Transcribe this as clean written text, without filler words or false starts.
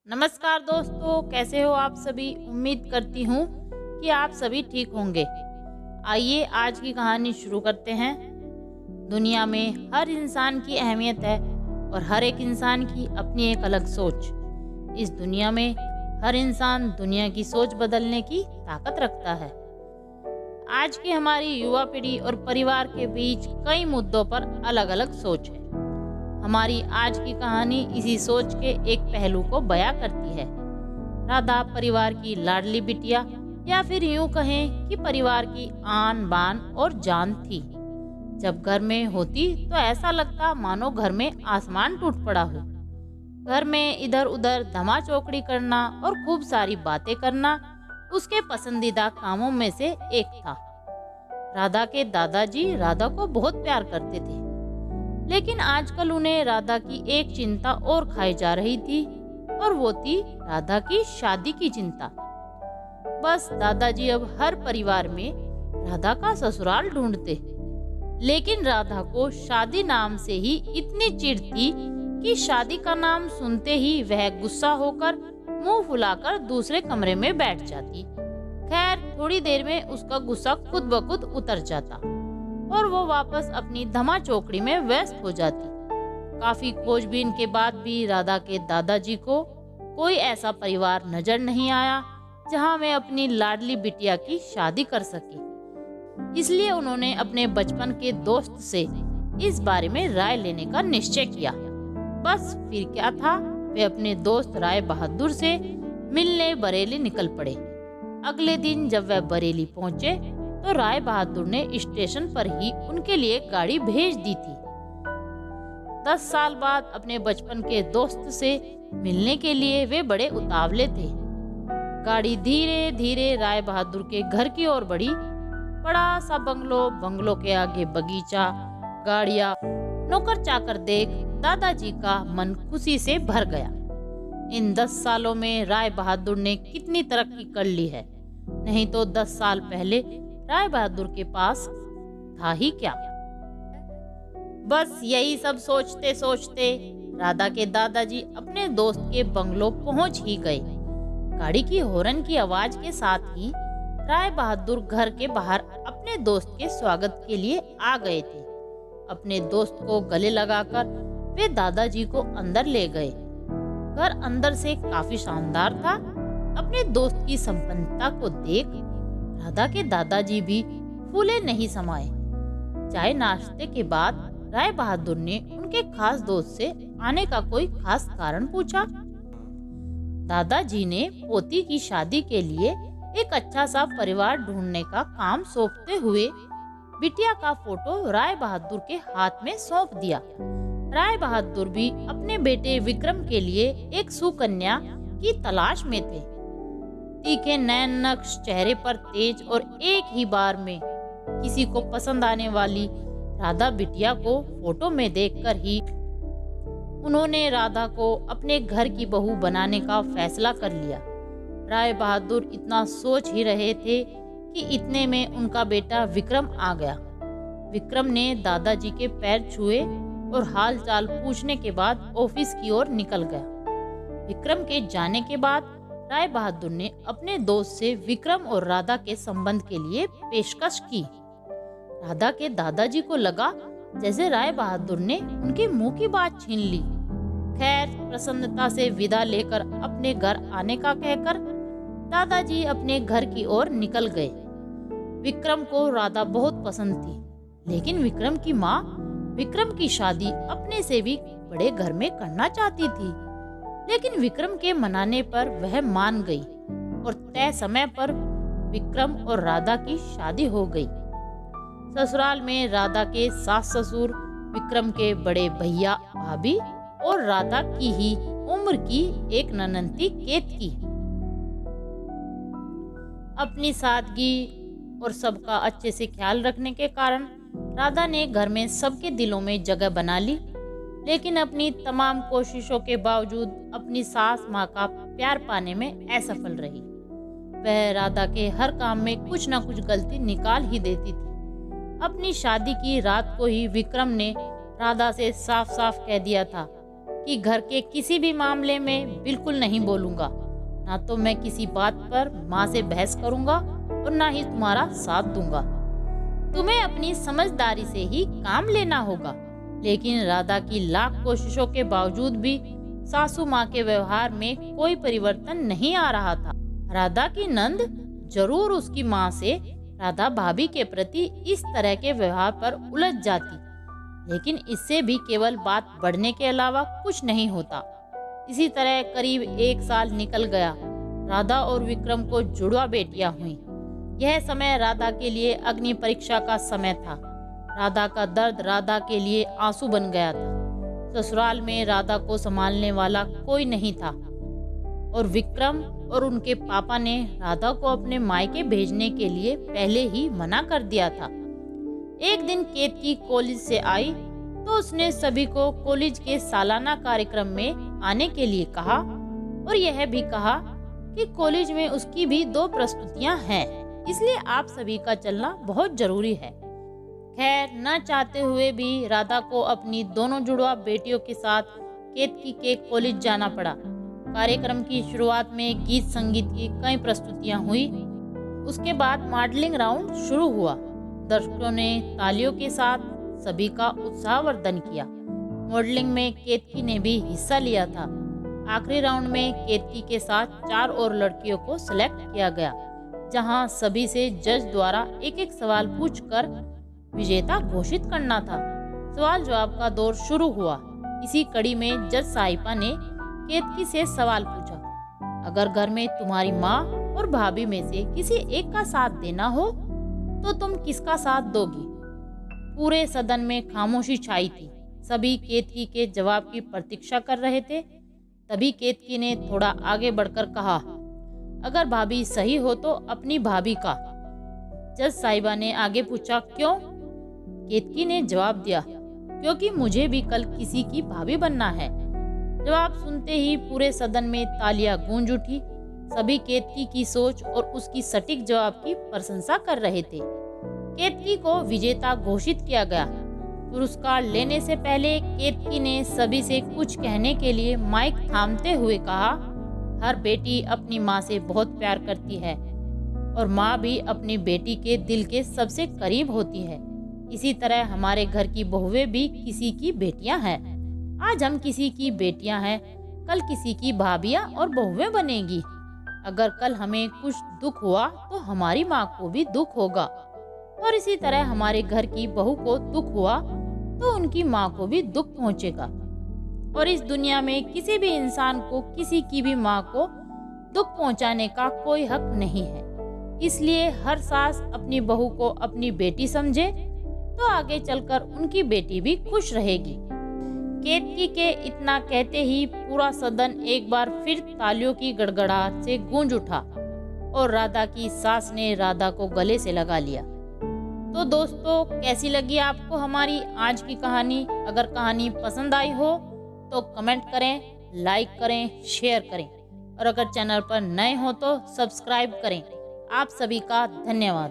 नमस्कार दोस्तों, कैसे हो आप सभी। उम्मीद करती हूँ कि आप सभी ठीक होंगे। आइए आज की कहानी शुरू करते हैं। दुनिया में हर इंसान की अहमियत है और हर एक इंसान की अपनी एक अलग सोच। इस दुनिया में हर इंसान दुनिया की सोच बदलने की ताकत रखता है। आज की हमारी युवा पीढ़ी और परिवार के बीच कई मुद्दों पर अलग अलग सोच है। हमारी आज की कहानी इसी सोच के एक पहलू को बयां करती है। राधा परिवार की लाडली बिटिया या फिर यूं कहें कि परिवार की आन बान और जान थी। जब घर में होती तो ऐसा लगता मानो घर में आसमान टूट पड़ा हो। घर में इधर उधर धमा चौकड़ी करना और खूब सारी बातें करना उसके पसंदीदा कामों में से एक था। राधा के दादाजी राधा को बहुत प्यार करते थे, लेकिन आजकल उन्हें राधा की एक चिंता और खाई जा रही थी और वो थी राधा की शादी की चिंता। बस दादाजी अब हर परिवार में राधा का ससुराल ढूंढते, लेकिन राधा को शादी नाम से ही इतनी चिढ़ थी कि शादी का नाम सुनते ही वह गुस्सा होकर मुंह फुलाकर दूसरे कमरे में बैठ जाती। खैर, थोड़ी देर में उसका गुस्सा खुद ब खुद उतर जाता और वो वापस अपनी धमा चौकड़ी में व्यस्त हो जाती। काफी खोजबीन के बाद भी राधा के दादाजी को कोई ऐसा परिवार नजर नहीं आया जहां वे अपनी लाडली बिटिया की शादी कर सके। इसलिए उन्होंने अपने बचपन के दोस्त से इस बारे में राय लेने का निश्चय किया। बस फिर क्या था, वे अपने दोस्त राय बहादुर से मिलने बरेली निकल पड़े। अगले दिन जब वह बरेली पहुंचे तो राय बहादुर ने स्टेशन पर ही उनके लिए गाड़ी भेज दी थी। 10 साल बाद अपने बचपन के दोस्त से मिलने के लिए वे बड़े उतावले थे। गाड़ी धीरे धीरे राय बहादुर के घर की ओर बढ़ी। बड़ा सा बंगलो, बंगलो के आगे बगीचा, गाड़ियां, नौकर चाकर देख दादाजी का मन खुशी से भर गया। इन 10 सालों में राय बहादुर ने कितनी तरक्की कर ली है। नहीं तो 10 साल पहले राय बहादुर के पास था ही क्या। बस यही सब सोचते सोचते राधा के दादाजी अपने दोस्त के बंगलो पहुंच ही गए। गाड़ी की हॉर्न की आवाज के साथ ही राय बहादुर घर के बाहर अपने दोस्त के स्वागत के लिए आ गए थे। अपने दोस्त को गले लगाकर वे दादाजी को अंदर ले गए। घर अंदर से काफी शानदार था। अपने दोस्त की संपन्नता को देख राधा के दादाजी भी फूले नहीं समाये। चाय नाश्ते के बाद राय बहादुर ने उनके खास दोस्त से आने का कोई खास कारण पूछा। दादाजी ने पोती की शादी के लिए एक अच्छा सा परिवार ढूंढने का काम सौंपते हुए बिटिया का फोटो राय बहादुर के हाथ में सौंप दिया। राय बहादुर भी अपने बेटे विक्रम के लिए एक सुकन्या की तलाश में थे। तीखे नैन नक्श चेहरे पर तेज और एक ही बार में किसी को पसंद आने वाली राधा बिटिया को फोटो में देखकर ही उन्होंने राधा को अपने घर की बहू बनाने का फैसला कर लिया। राय बहादुर इतना सोच ही रहे थे कि इतने में उनका बेटा विक्रम आ गया। विक्रम ने दादाजी के पैर छुए और हाल चाल पूछने के बाद ऑफिस की ओर निकल गया। विक्रम के जाने के बाद राय बहादुर ने अपने दोस्त से विक्रम और राधा के संबंध के लिए पेशकश की। राधा के दादाजी को लगा जैसे राय बहादुर ने उनके मुंह की बात छीन ली। खैर, प्रसन्नता से विदा लेकर अपने घर आने का कहकर दादाजी अपने घर की ओर निकल गए। विक्रम को राधा बहुत पसंद थी, लेकिन विक्रम की माँ विक्रम की शादी अपने से भी बड़े घर में करना चाहती थी। लेकिन विक्रम के मनाने पर वह मान गई और तय समय पर विक्रम और राधा की शादी हो गई। ससुराल में राधा के सास ससुर, विक्रम के बड़े भैया भाभी और राधा की ही उम्र की एक ननंती केतकी। अपनी सादगी और सबका अच्छे से ख्याल रखने के कारण राधा ने घर में सबके दिलों में जगह बना ली। लेकिन अपनी तमाम कोशिशों के बावजूद अपनी सास माँ का प्यार पाने में असफल रही। वह राधा के हर काम में कुछ न कुछ गलती निकाल ही देती थी। अपनी शादी की रात को ही विक्रम ने राधा से साफ साफ कह दिया था कि घर के किसी भी मामले में बिल्कुल नहीं बोलूंगा, ना तो मैं किसी बात पर माँ से बहस करूंगा और ना ही तुम्हारा साथ दूंगा। तुम्हें अपनी समझदारी से ही काम लेना होगा। लेकिन राधा की लाख कोशिशों के बावजूद भी सासू माँ के व्यवहार में कोई परिवर्तन नहीं आ रहा था। राधा की नंद जरूर उसकी माँ से राधा भाभी के प्रति इस तरह के व्यवहार पर उलझ जाती, लेकिन इससे भी केवल बात बढ़ने के अलावा कुछ नहीं होता। इसी तरह करीब 1 साल निकल गया। राधा और विक्रम को जुड़वा बेटियां हुई। यह समय राधा के लिए अग्नि परीक्षा का समय था। राधा का दर्द राधा के लिए आंसू बन गया था। ससुराल में राधा को संभालने वाला कोई नहीं था और विक्रम और उनके पापा ने राधा को अपने मायके भेजने के लिए पहले ही मना कर दिया था। एक दिन केतकी कॉलेज से आई तो उसने सभी को कॉलेज के सालाना कार्यक्रम में आने के लिए कहा और यह भी कहा कि कॉलेज में उसकी भी 2 प्रस्तुतियां हैं, इसलिए आप सभी का चलना बहुत जरूरी है। खैर, न चाहते हुए भी राधा को अपनी दोनों जुड़वा बेटियों के साथ केतकी के कॉलेज जाना पड़ा। कार्यक्रम की शुरुआत में गीत संगीत की कई प्रस्तुतियां हुई। उसके बाद मॉडलिंग राउंड शुरू हुआ। दर्शकों ने तालियों के साथ सभी का उत्साहवर्धन किया। मॉडलिंग में केतकी ने भी हिस्सा लिया था। आखिरी राउंड में केतकी के साथ 4 और लड़कियों को सिलेक्ट किया गया, जहां सभी से जज द्वारा एक-एक सवाल पूछकर विजेता घोषित करना था। सवाल जवाब का दौर शुरू हुआ। इसी कड़ी में जज साहिबा ने केतकी से सवाल पूछा, अगर घर में तुम्हारी माँ और भाभी में से किसी एक का साथ देना हो तो तुम किसका साथ दोगी? पूरे सदन में खामोशी छाई थी। सभी केतकी के जवाब की प्रतीक्षा कर रहे थे। तभी केतकी ने थोड़ा आगे बढ़कर कहा, अगर भाभी सही हो तो अपनी भाभी का। जज साहिबा ने आगे पूछा, क्यों? केतकी ने जवाब दिया, क्योंकि मुझे भी कल किसी की भाभी बनना है। जवाब सुनते ही पूरे सदन में तालियां गूंज उठी। सभी केतकी की सोच और उसकी सटीक जवाब की प्रशंसा कर रहे थे। केतकी को विजेता घोषित किया गया। पुरस्कार लेने से पहले केतकी ने सभी से कुछ कहने के लिए माइक थामते हुए कहा, हर बेटी अपनी माँ से बहुत प्यार करती है और माँ भी अपनी बेटी के दिल के सबसे करीब होती है। इसी तरह हमारे घर की बहुएं भी किसी की बेटियां हैं। आज हम किसी की बेटियां हैं, कल किसी की भाभियां और बहुएं बनेगी। अगर कल हमें कुछ दुख हुआ तो हमारी माँ को भी दुख होगा, और इसी तरह हमारे घर की बहू को दुख हुआ तो उनकी माँ को भी दुख पहुँचेगा। और इस दुनिया में किसी भी इंसान को किसी की भी माँ को दुख पहुँचाने का कोई हक नहीं है। इसलिए हर सास अपनी बहू को अपनी बेटी समझे तो आगे चलकर उनकी बेटी भी खुश रहेगी। केतकी के इतना कहते ही पूरा सदन एक बार फिर तालियों की गड़गड़ाहट से गूंज उठा और राधा की सास ने राधा को गले से लगा लिया। तो दोस्तों, कैसी लगी आपको हमारी आज की कहानी? अगर कहानी पसंद आई हो तो कमेंट करें, लाइक करें, शेयर करें, और अगर चैनल पर नए हो तो सब्सक्राइब करें। आप सभी का धन्यवाद।